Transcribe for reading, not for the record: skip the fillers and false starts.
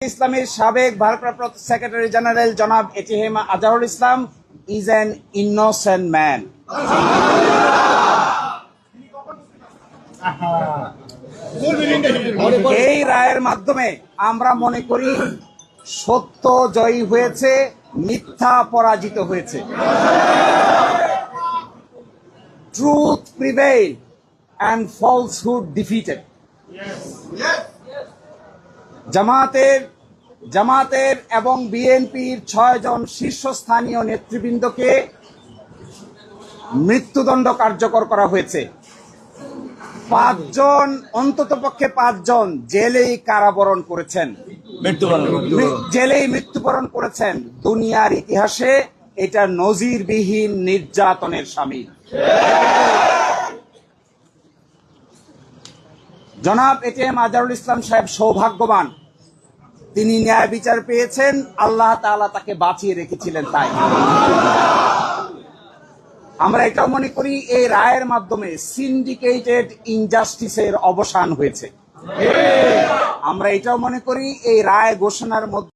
ইসলামের সাবেক ভারপ্রাপ্ত সেক্রেটারি জেনারেল জনাব ATM Azharul Islam is an innocent man. এই রায়ের মাধ্যমে আমরা মনে করি সত্য জয়ী হয়েছে, মিথ্যা পরাজিত হয়েছে। Truth prevail and falsehood defeated. জামাতের এবং বিএনপির 6 জন শীর্ষস্থানীয় নেতৃবৃন্দকে মৃত্যুদণ্ড কার্যকর করা হয়েছে। 5 জন, অন্ততপক্ষে 5 জন জেলেই কারাবরণ করেছেন, জেলেই মৃত্যুবরণ করেছেন। দুনিয়ার ইতিহাসে এটা নজিরবিহীন নির্যাতনের শামিল। জনাব এটিএম আজহারুল ইসলাম সাহেব সৌভাগ্যবান, তিনি ন্যায় বিচার পেয়েছেন, আল্লাহ তাআলা তাকে বাঁচিয়ে রেখেছিলেন। তাই আমরা এটাও মনে করি এই রায়ের মাধ্যমে সিন্ডিকেটেড ইনজাস্টিসের অবসান হয়েছে। আমরা এটাও মনে করি এই রায় ঘোষণার মধ্যে